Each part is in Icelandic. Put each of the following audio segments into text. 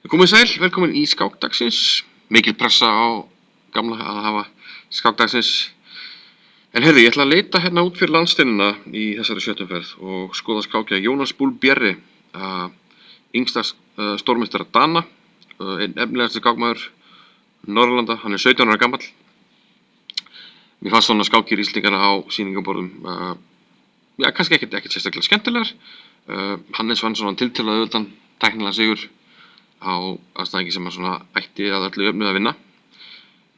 Komið sæl, velkomin í skákdagsins. Mikil pressa á gamla að hafa skákdagsins. En heyrðu, ég ætla að leita hérna út fyrir landsteinina í þessari sjöttumferð og skoða skákja Jónas Bull Bjerre, yngsta stórmeistara Dana, einn efnilegasti skákmaður Norðurlanda. Hann er 17 ára gamall. Mér fannst svona skákir Íslendingana á sýningaborðum, kannski ekkert sérstaklega skemmtilegar. Hannes vann svona tiltölulega auðveldan tæknilegan sigur á aðstæðingi sem svona ætti að öllu jöfnu að vinna.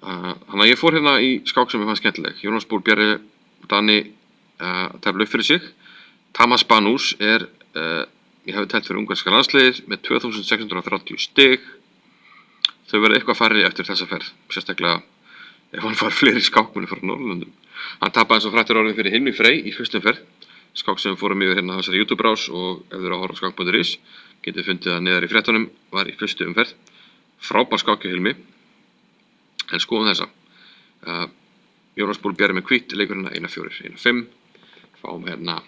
Þannig að ég fór hérna í skák sem ég fannst skemmtileg. Jónas Bull Bjerre, Dani, tefla upp fyrir sig. Tamas Banús ég hefði teflt fyrir ungverska landsliðið með 2630 stig. Þau verða eitthvað færri eftir þessa ferð, sérstaklega ef hann fær fleiri skákmenni frá Norðurlöndum. Hann tapaði eins og frættur orðin fyrir Hilmi Frey í fyrstum ferð, skák sem við fórum yfir hérna á þessari YouTube-rás, og ef þið eru að horfa á skák.is getið fundið að neðar í fréttunum var í fyrstu umferð. Frábær skák hjá Hilmi. En skoðum þessa. Jónas Bull Bjerre með hvítt, leikur hérna 1-4, 1-5. Fáum hérna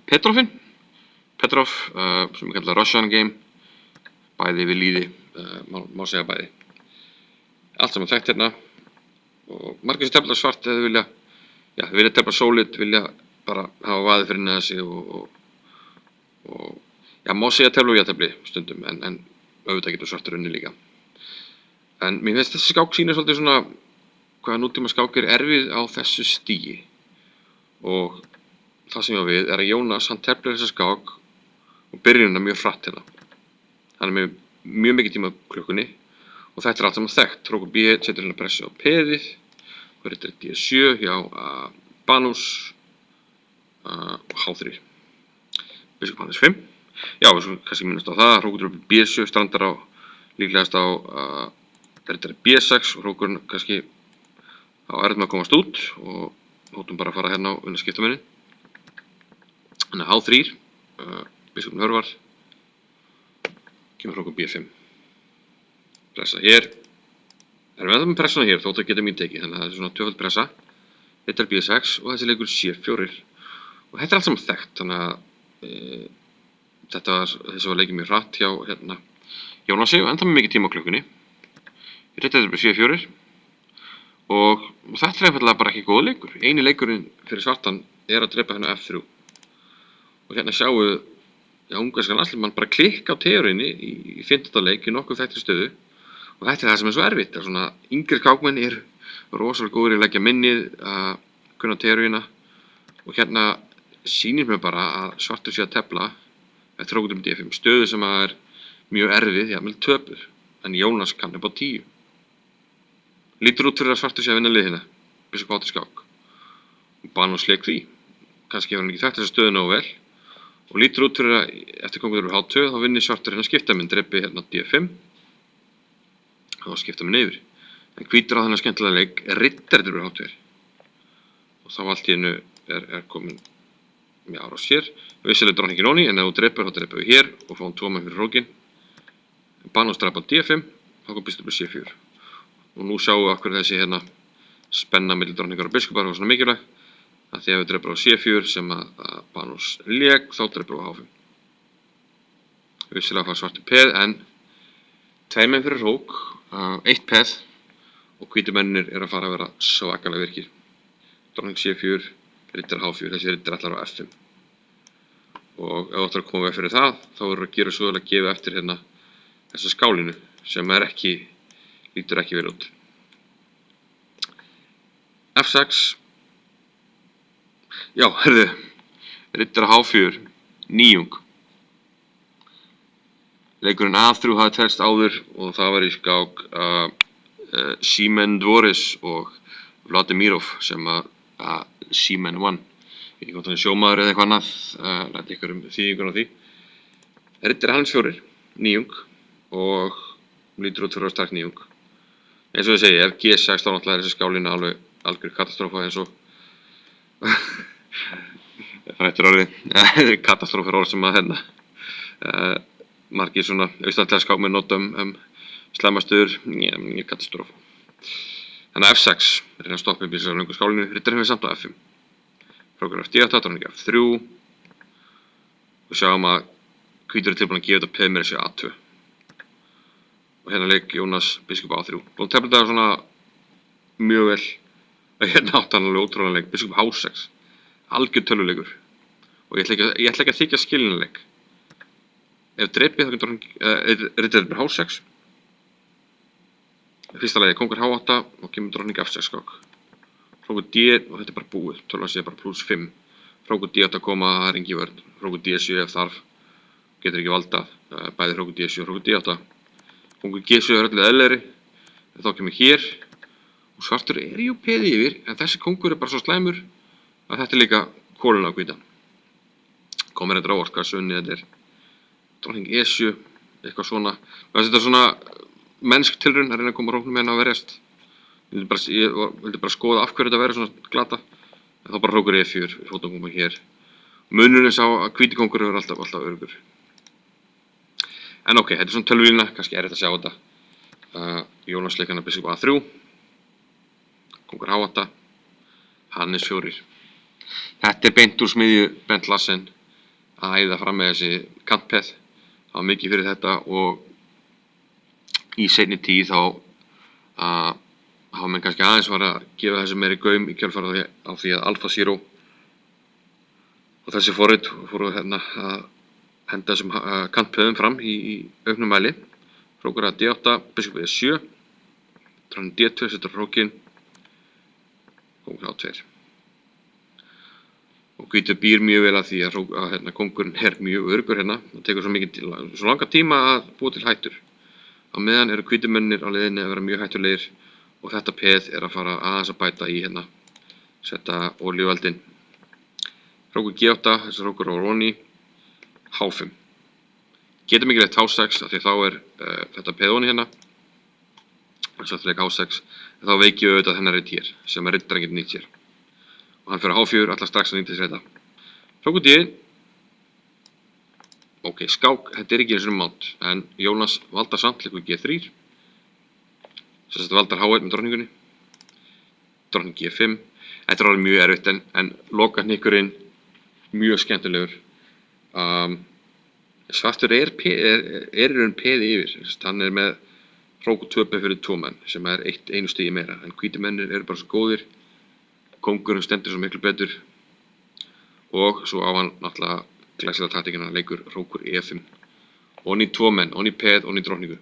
Petrov, sem við kallar Russian Game. Bæði við líði, má segja bæði. Allt saman þekkt hérna. Og margir sem tefla svart eða vilja tefla solid, vilja bara hafa vaðið fyrir neðan sig og má segja tefla og jafntefli stundum, en auðvitað getur svartur unni líka. En mér finnst þessi skák sýnir svolítið svona hvaða nútíma skák er erfið á þessu stigi. Og það sem ég á við er að Jónas, hann teflir þessa skák og byrjunina mjög hratt hérna. Hann er með mjög mikið tíma á klukkunni og þetta er allt saman þekkt. Hrókur B1 setur hérna pressu á peðið, og þetta er D7 hjá Banús og H3. Biskup Hannes 5. Já, við svo kannski minnast á það. Hrókur B7 strandar á líklegast á þetta er B6 og hrókurinn kannski á erfitt með að komast út, og hóttum bara að fara hérna á unna skiptamennin. Þannig að H3, biskupinn hörvar, kemur hrókur B5. Pressa hér. Erum við ennþá með pressuna hér, þótt að geta mín tekið, þannig að það er svona tvöföld pressa. Þetta er B6 og þessi leikur C4. Og þetta er allt saman þekkt, þannig að þessi var leikið mjög hratt hjá hérna Jónasi, og enda með mikið tíma á klukkunni. Þetta er bara C4. Og þetta er einfaldlega bara ekki góð leikur. Eini leikurinn fyrir svartan er að drepa hérna F3. Og hérna sjáum við ungverskan landsliðsmann bara klikka á teorinni í 15. leik í nokkuð þekktri stöðu. Og þetta er það sem er svo erfitt. Það er svona, yngri skákmenn eru rosalega góðir í að leggja minnið, að kunna teorina. Og hérna sýnir mér bara að svartur sé að tefla eftir hrókur D5, stöðu sem er mjög erfið, jafnvel töpuð. En Jónas kann upp á 10. Lítur út fyrir að svartur sé að vinna liðina, biskup H3 skák. Og Banús leik því. Kannski hefur hann ekki þekkt þessa stöðu nógu vel. Og lítur út fyrir að eftir kongur H2 þá vinnir svartur hérna skiptaminn, drepi hérna D5. Og þá skipta minn yfir. En hvítur á þennan skemmtilega leik riddari drepi H2. Og þá allt í hennu er komin með árás hér. Vissilega dronningin onni, en ef þú drepur, þá drepur við hér og fáum 2 menn fyrir hrókin. Banús drap á D5, þá kom biskupur C4. Og nú sjáum við okkur þessi hérna spenna milli dronningar og biskupar var svona mikilvæg. Að því að við drepur á C4 sem að Banús lék, þá drepur á H5. Vissilega fær svartur peð, en 2 menn fyrir hrók, 1 peð, og hvítu mennir að fara að vera svakalega virkir. Dronning C4, riddar H4, þessi riddar allar á F5. Og ef þú ætlar að koma við fyrir það, þá verður að gera svo vel að gefa eftir hérna þessa skálinu, sem lítur ekki vel út. F6. Já, herðu, riddar H4, nýjung. Leikurinn A3 hafði telst áður, og það var í skák Seaman Dvoris og Vladimirov sem að Seaman vann. Ég veit ekki hvort hann er sjómaður eða eitthvað annað, rætti ykkur þýðingun á því. Riddar Hannes 4, nýjung, og lítur út fyrir að stakk nýjung. Eins og ég segi, ef G6 þá náttúrulega er þessi skálina algjör katastrófa eins og frættur orðið. Þetta er katastrófur orð sem að hérna margir svona austanlega skákmenn nota slæmastöður, katastrófa. Þannig að F6 er hérna að stoppa upp í þessari löngu skálinu, riddar hefur samt á F5. Hrókur F8, dronning F3. Og sjáum að hvítur er tilbúin að gefa þetta peð með þessi A2. og hérna leik Jónas biskup A3. Og tefla þetta svona mjög vel að hérna átt hann alveg ótrúlega leik, biskup H6, algjör tölvuleikur. Og ég ætla ekki að þykja skiljanleik. Ef drepið þá getur ritið H6. Fyrsta lagi kóngur H8 og kemur drottning F6 skák. Hrókur D og þetta bara búið, tölvan sé bara +5. Hrókur D8 koma, það engin vörn. Hrókur D7 ef þarf, getur ekki valdað. Bæði hrókur D7 og hrókur D8. Kóngur G7 öllu eðlilegri, en þá kemur hér. Og svartur jú peði yfir, en þessi kóngur bara svo slæmur að þetta líka kóluna á hvítan. Komir þetta óvart hvað sunni þetta Drottning E7, eitthvað svona. Þetta svona mennsk tilraun að reyna að koma hróknum hérna að verjast. Ég vildi bara skoða af hverju þetta verður svona glata. En þá bara hrókur E4, við fótum koma hér. Munurinn sá að hvíti kóngur er alltaf öruggur. En ok, þetta svona tölvulína, kannski erfitt að sjá þetta. Jónas leik hann að biskup A3. Kóngur H8. Hannes 4. Þetta beint úr smiðju Bent Larsen að æða fram með þessi kantpeð. Það var mikið fyrir þetta og í seinni tíð þá hafa menn kannski aðeins var að gefa þessu meiri gaum í kjölfarið á því að AlphaZero og þessi forrit fóru hérna að henda þessum kantpeðum fram í auknum mæli. Hrókur að D8, biskup E7, drottning D2 setur hrókin, kóngur A2. Og hvítur býr mjög vel að því að hérna, kóngurinn mjög öruggur hérna. Það tekur svo langa tíma að búa til hættur. Á meðan eru hvítumennir á leiðinni að vera mjög hættulegir og þetta peð að fara aðeins að bæta í hérna, setja olíueldinn. Hrókur G8, þessi hrókur á Ronny, H5. Getum ekki leitt H6 af því þá þetta peð onni hérna. Þess að leik H6, en þá veikjum við auðvitað hennar ritt hér, sem riddar ekkert nýtt sér. Og hann fyrir H4, alltaf strax að nýta sér þetta. Hrókur D. Ok, skák, þetta ekki eins og mátt, en Jónas valdar samt leikur G3. Þess að valdar H1 með drottningunni. Drottning G5. Þetta alveg mjög erfitt, en lokahnikkurinn mjög skemmtilegur. Svartur í raun peði yfir. Hann með hrókur 2 fyrir 2 menn, sem einu stigi meira, en hvíti mennir eru bara svo góðir. Kóngurinn stendur svo miklu betur og svo á hann náttúrulega glæsilega taktíkina leikur hrókur E5 onni 2 menn, onni peð, onni drottningu.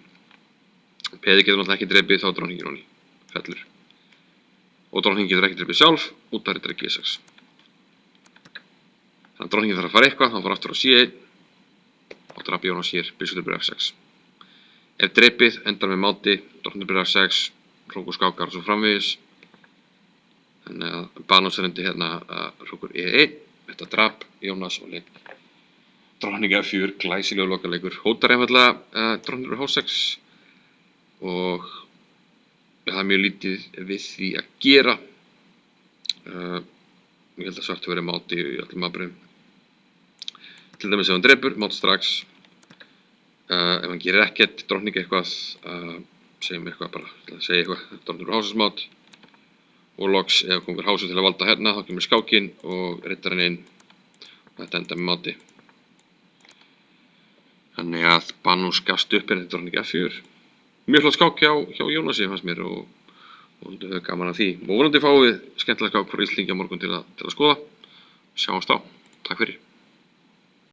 Peði getur náttúrulega ekki drepið þá drottningin onni fellur og drottningin getur ekki drepið sjálf út af riddari G6. Þannig að drottningin þarf að fara eitthvað, þá fara aftur á C1 og drap Jónas hér, biskup F6. Ef drepið endar með máti, drottning F6, hrókur skákar og svo framvegis. Þannig að banánserendi hérna hrókur E1, þetta drap Jónas og leik drottning F4, glæsilegur lokaleikur. Hótar einfaldlega drottning H6 og það er mjög lítið við því að gera. Ég held að svartur verið máti í öllum afbrigðum. Til dæmis ef hann drepur, máti strax. Ef hann gerir ekkert, drottning eitthvað, segjum eitthvað bara, drottning H6 mát. Og loks ef kóngur H7 til að valda hérna, þá kemur skákinn og riddarinn inn og þetta enda með máti. Þannig að Banús gafst upp hérna drottning F4. Mjög flott skák hjá Jónasi fannst mér og höfðu gaman að því. Og vonandi fáum við skemmtilega skák frá Íslendingi á morgun til að skoða. Sjáumst þá. Takk fyrir.